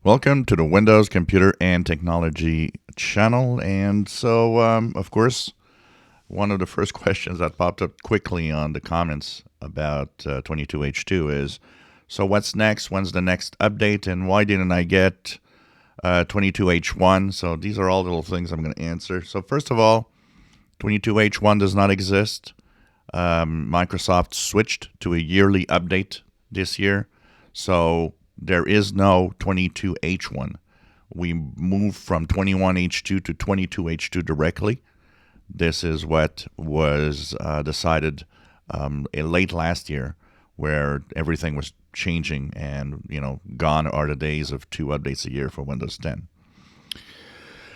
Welcome to the Windows Computer and Technology channel. And so, of course, one of the first questions that popped up quickly on the comments about 22H2 is, so what's next? When's the next update? And why didn't I get 22H1? So these are all little things I'm going to answer. So first of all, 22H1 does not exist. Microsoft switched to a yearly update this year. So there is no 22H1. We moved from 21H2 to 22H2 directly. This is what was decided late last year, where everything was changing, and gone are the days of 2 updates a year for Windows 10.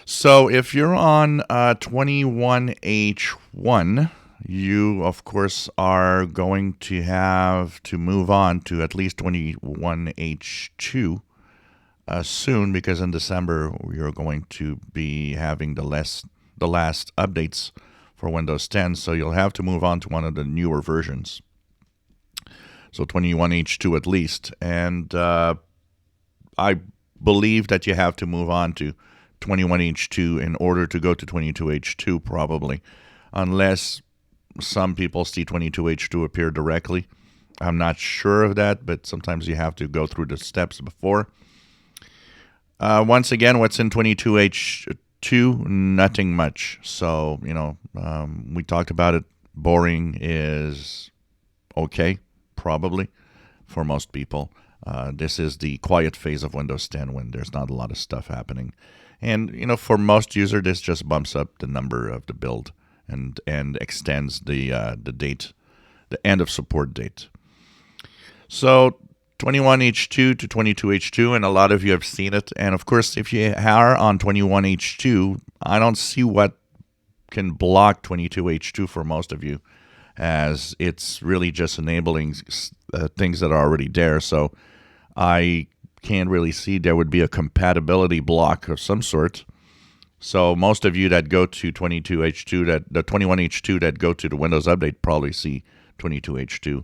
So if you're on 21H1, you, of course, are going to have to move on to at least 21H2 soon, because in December you're going to be having the last updates for Windows 10, so you'll have to move on to one of the newer versions. So 21H2 at least. And I believe that you have to move on to 21H2 in order to go to 22H2 probably, unless some people see 22H2 appear directly. I'm not sure of that, but sometimes you have to go through the steps before. Once again, what's in 22H2? Nothing much. So, we talked about it. Boring is okay, probably, for most people. This is the quiet phase of Windows 10 when there's not a lot of stuff happening. And, for most users, this just bumps up the number of the build and extends the date, the end of support date. So 21H2 to 22H2, and a lot of you have seen it. And of course, if you are on 21H2, I don't see what can block 22H2 for most of you, as it's really just enabling things that are already there. So I can't really see there would be a compatibility block of some sort. So most of you that go to 22H2, the 21H2 that go to the Windows Update, probably see 22H2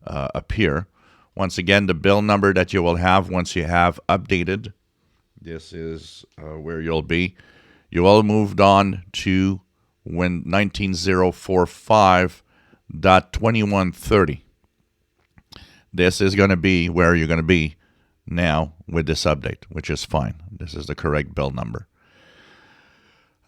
appear. Once again, the build number that you will have once you have updated, this is where you'll be. You all moved on to 19045.2130. This is going to be where you're going to be now with this update, which is fine. This is the correct build number.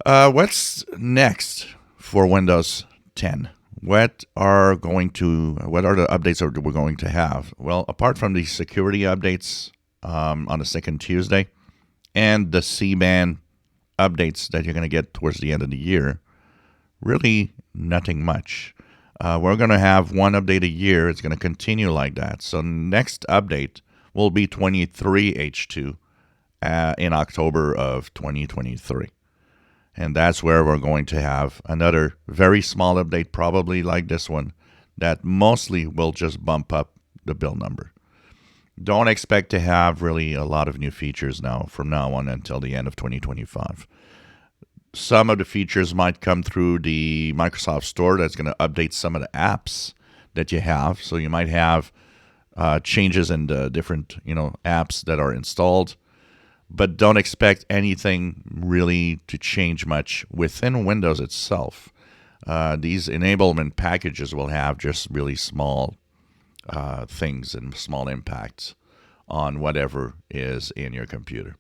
What's next for Windows 10? What are the updates that we're going to have? Well, apart from the security updates on the second Tuesday and the C-band updates that you're going to get towards the end of the year, really nothing much. We're going to have one update a year. It's going to continue like that. So next update will be 23H2 in October of 2023. And that's where we're going to have another very small update, probably like this one, that mostly will just bump up the build number. Don't expect to have really a lot of new features from now on until the end of 2025. Some of the features might come through the Microsoft Store. That's going to update some of the apps that you have. So you might have changes in the different apps that are installed. But don't expect anything really to change much within Windows itself. These enablement packages will have just really small things and small impacts on whatever is in your computer.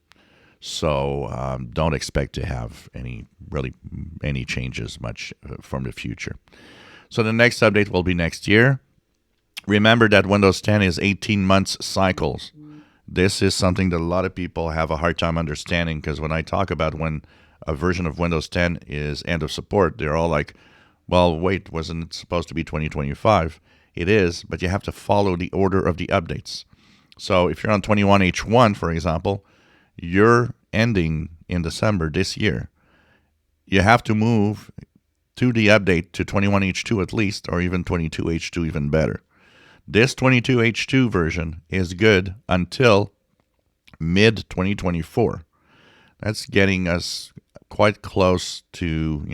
So don't expect to have any changes much from the future. So the next update will be next year. Remember that Windows 10 is 18 months cycles. This is something that a lot of people have a hard time understanding, because when I talk about when a version of Windows 10 is end of support, they're all like, well, wait, wasn't it supposed to be 2025? It is, but you have to follow the order of the updates. So if you're on 21H1, for example, you're ending in December this year. You have to move to the update to 21H2 at least, or even 22H2 even better. This 22H2 version is good until mid-2024. That's getting us quite close to,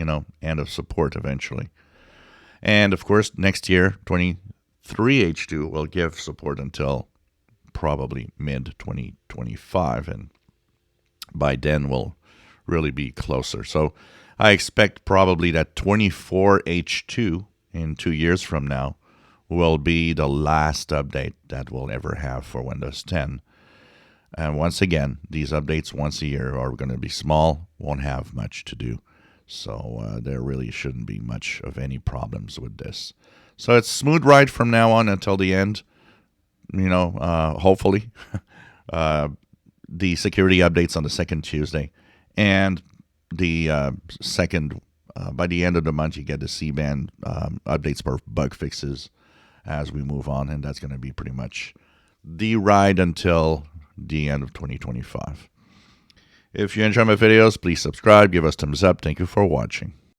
end of support eventually. And, of course, next year, 23H2 will give support until probably mid-2025. And by then we'll really be closer. So I expect probably that 24H2 in 2 years from now will be the last update that we'll ever have for Windows 10. And once again, these updates once a year are going to be small, won't have much to do. So there really shouldn't be much of any problems with this. So it's smooth ride from now on until the end. Hopefully. The security updates on the second Tuesday. And the second, by the end of the month, you get the C-band updates for bug fixes as we move on. And that's going to be pretty much the ride until the end of 2025. If you enjoy my videos, please subscribe, give us thumbs up. Thank you for watching.